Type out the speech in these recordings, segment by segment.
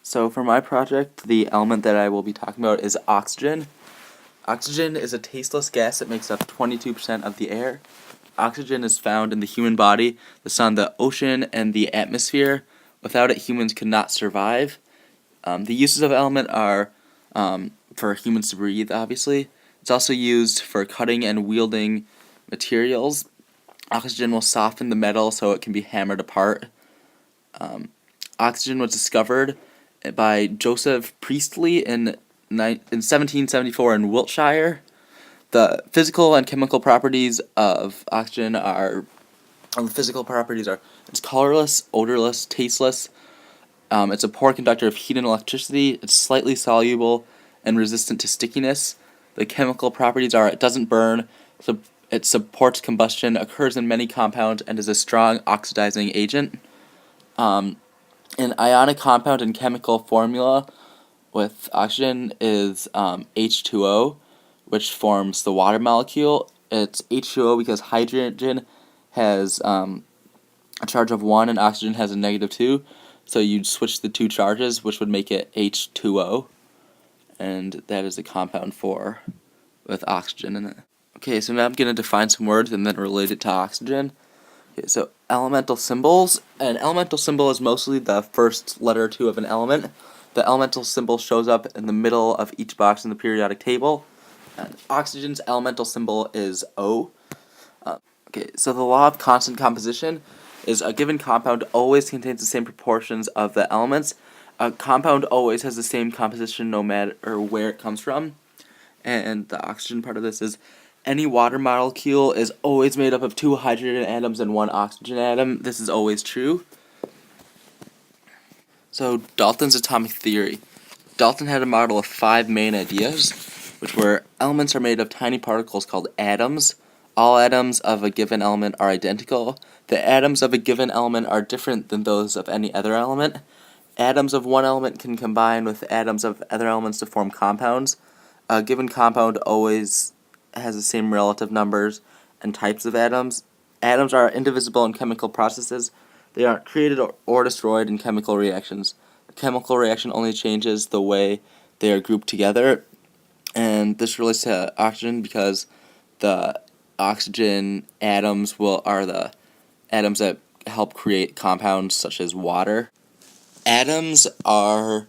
So for my project, the element that I will be talking about is oxygen. Oxygen is a tasteless gas that makes up 22% of the air. Oxygen is found in the human body, the sun, the ocean, and the atmosphere. Without it, humans could not survive. The uses of the element are for humans to breathe, obviously. It's also used for cutting and wielding materials. Oxygen will soften the metal so it can be hammered apart. Oxygen was discovered by Joseph Priestley in 1774 in Wiltshire. The physical and chemical properties of oxygen are it's colorless, odorless, tasteless. It's a poor conductor of heat and electricity. It's slightly soluble and resistant to stickiness. The chemical properties are it doesn't burn, it supports combustion, occurs in many compounds, and is a strong oxidizing agent. An ionic compound in chemical formula with oxygen is H2O, which forms the water molecule. It's H2O because hydrogen has a charge of 1 and oxygen has a negative 2. So you'd switch the two charges, which would make it H2O. And that is the compound with oxygen in it. Okay, so now I'm going to define some words and then relate it to oxygen. Okay, so elemental symbols. An elemental symbol is mostly the first letter or two of an element. The elemental symbol shows up in the middle of each box in the periodic table. And oxygen's elemental symbol is O. Okay, so the law of constant composition is a given compound always contains the same proportions of the elements. A compound always has the same composition no matter where it comes from. And the oxygen part of this is any water molecule is always made up of 2 hydrogen atoms and 1 oxygen atom. This is always true. So Dalton's atomic theory. Dalton had a model of 5 main ideas, which were elements are made of tiny particles called atoms. All atoms of a given element are identical. The atoms of a given element are different than those of any other element. Atoms of one element can combine with atoms of other elements to form compounds. A given compound always has the same relative numbers and types of atoms. Atoms are indivisible in chemical processes. They aren't created or destroyed in chemical reactions. The chemical reaction only changes the way they are grouped together. And this relates to oxygen because the oxygen atoms are the atoms that help create compounds such as water. Atoms are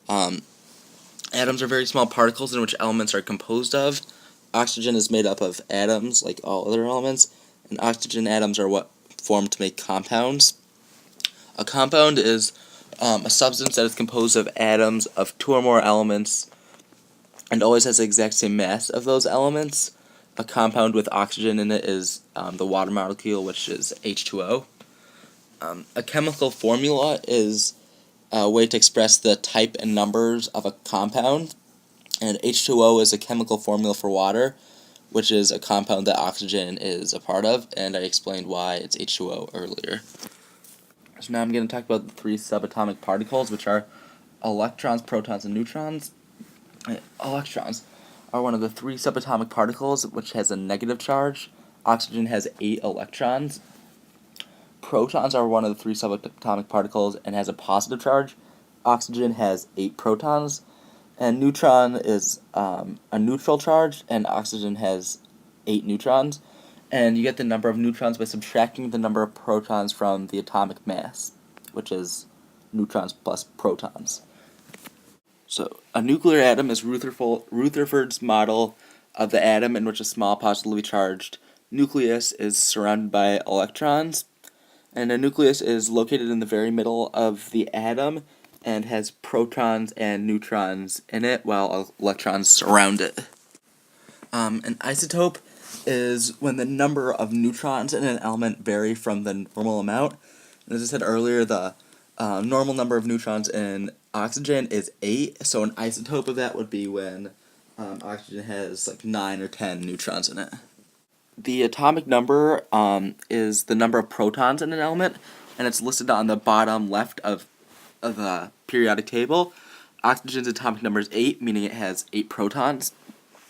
very small particles in which elements are composed of. Oxygen is made up of atoms like all other elements, and oxygen atoms are what form to make compounds. A compound is a substance that is composed of atoms of 2 or more elements and always has the exact same mass of those elements. A compound with oxygen in it is the water molecule, which is H2O. A chemical formula is a way to express the type and numbers of a compound, and H2O is a chemical formula for water, which is a compound that oxygen is a part of, and I explained why it's H2O earlier. So now I'm going to talk about the 3 subatomic particles, which are electrons, protons, and neutrons. Electrons are one of the 3 subatomic particles which has a negative charge. Oxygen has 8 electrons. Protons are one of the 3 subatomic particles and has a positive charge. Oxygen has 8 protons. And neutron is a neutral charge, and oxygen has 8 neutrons. And you get the number of neutrons by subtracting the number of protons from the atomic mass, which is neutrons plus protons. So, a nuclear atom is Rutherford's model of the atom in which a small positively charged nucleus is surrounded by electrons. And a nucleus is located in the very middle of the atom and has protons and neutrons in it while electrons surround it. An isotope is when the number of neutrons in an element vary from the normal amount. And as I said earlier, the normal number of neutrons in oxygen is 8, so an isotope of that would be when oxygen has like 9 or 10 neutrons in it. The atomic number is the number of protons in an element, and it's listed on the bottom left of the periodic table. Oxygen's atomic number is 8, meaning it has 8 protons.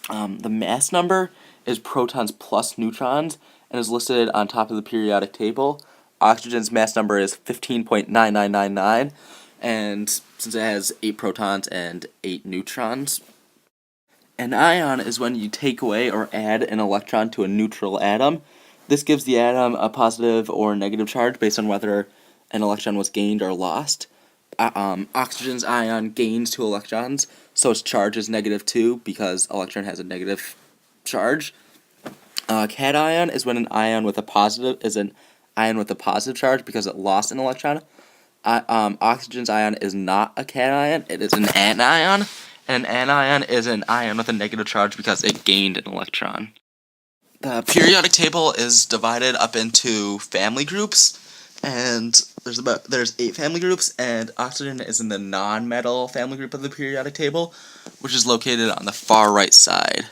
The mass number is protons plus neutrons, and is listed on top of the periodic table. Oxygen's mass number is 15.9999, and since it has 8 protons and 8 neutrons. An ion is when you take away or add an electron to a neutral atom. This gives the atom a positive or negative charge based on whether an electron was gained or lost. Oxygen's ion gains 2 electrons, so its charge is -2 because electron has a negative charge. Cation is when an ion with a positive charge because it lost an electron. Oxygen's ion is not a cation; it is an anion. And an anion is an ion with a negative charge because it gained an electron. The periodic table is divided up into family groups, and there's 8 family groups, and oxygen is in the non-metal family group of the periodic table, which is located on the far right side.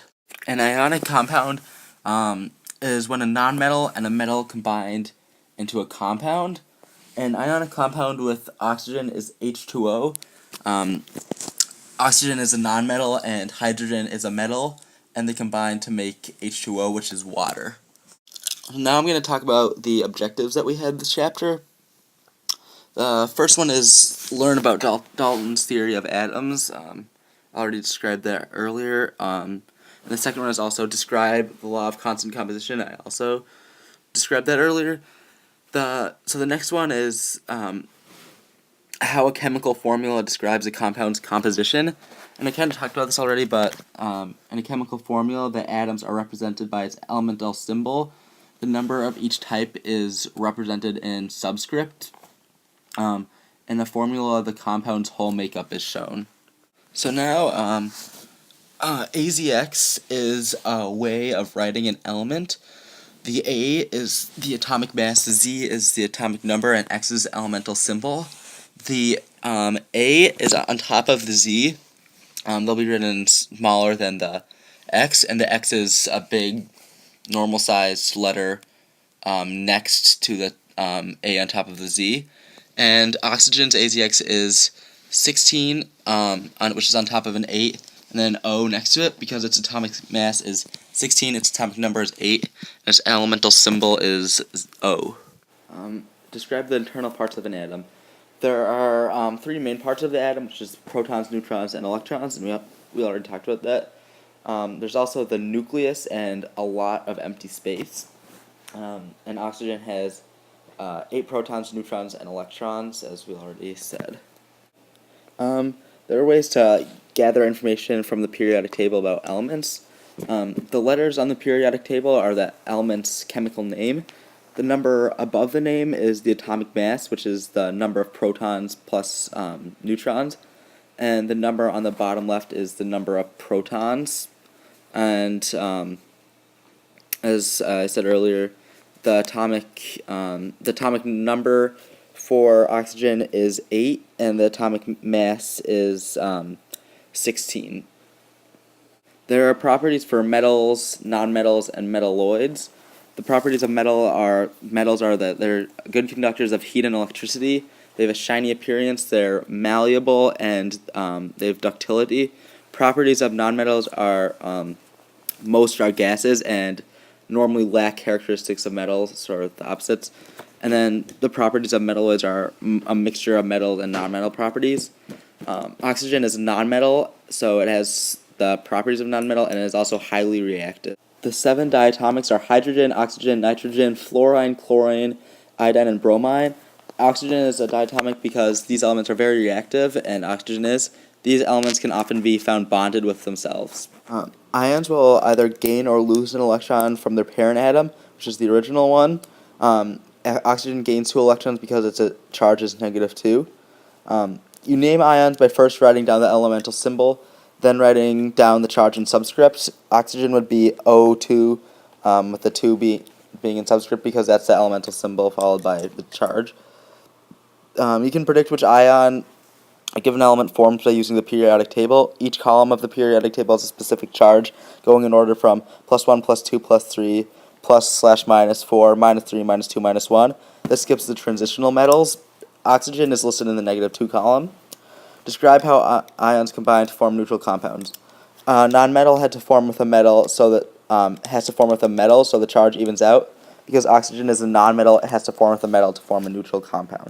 An ionic compound is when a non-metal and a metal combined into a compound. An ionic compound with oxygen is H2O. Oxygen is a nonmetal and hydrogen is a metal, and they combine to make H2O, which is water. Now I'm going to talk about the objectives that we had this chapter. The first one is learn about Dalton's theory of atoms. I already described that earlier. And the second one is also describe the law of constant composition. I also described that earlier. So the next one is how a chemical formula describes a compound's composition. And I kind of talked about this already, but in a chemical formula, the atoms are represented by its elemental symbol. The number of each type is represented in subscript. In the formula, the compound's whole makeup is shown. So now, AZX is a way of writing an element. The A is the atomic mass, the Z is the atomic number, and X is the elemental symbol. The A is on top of the Z. They'll be written smaller than the X, and the X is a big, normal-sized letter next to the A on top of the Z. And oxygen's AZX is 16, which is on top of an 8, and then O next to it, because its atomic mass is 16, its atomic number is 8, and its elemental symbol is O. Describe the internal parts of an atom. There are 3 main parts of the atom, which is protons, neutrons, and electrons, and we already talked about that. There's also the nucleus and a lot of empty space. And oxygen has 8 protons, neutrons, and electrons, as we already said. There are ways to gather information from the periodic table about elements. The letters on the periodic table are the element's chemical name. The number above the name is the atomic mass, which is the number of protons plus neutrons. And the number on the bottom left is the number of protons. And as I said earlier, the atomic number for oxygen is 8, and the atomic mass is 16. There are properties for metals, nonmetals, and metalloids. The properties of metals are that they're good conductors of heat and electricity. They have a shiny appearance. They're malleable, and they have ductility. Properties of nonmetals are most are gases and normally lack characteristics of metals, sort of the opposites. And then the properties of metalloids are a mixture of metal and nonmetal properties. Oxygen is a nonmetal, so it has the properties of nonmetal, and it is also highly reactive. The 7 diatomics are hydrogen, oxygen, nitrogen, fluorine, chlorine, iodine, and bromine. Oxygen is a diatomic because these elements are very reactive, and oxygen is. These elements can often be found bonded with themselves. Ions will either gain or lose an electron from their parent atom, which is the original one. Oxygen gains 2 electrons because its charge is -2. You name ions by first writing down the elemental symbol, then writing down the charge in subscript. Oxygen would be O2, with the 2 being in subscript because that's the elemental symbol followed by the charge. You can predict which ion a given element forms by using the periodic table. Each column of the periodic table has a specific charge, going in order from +1, +2, +3, +/-4, -3, -2, -1. This skips the transitional metals. Oxygen is listed in the -2 column. Describe how ions combine to form neutral compounds. Non-metal had to form with a metal, so that has to form with a metal, so the charge evens out. Because oxygen is a non-metal, it has to form with a metal to form a neutral compound.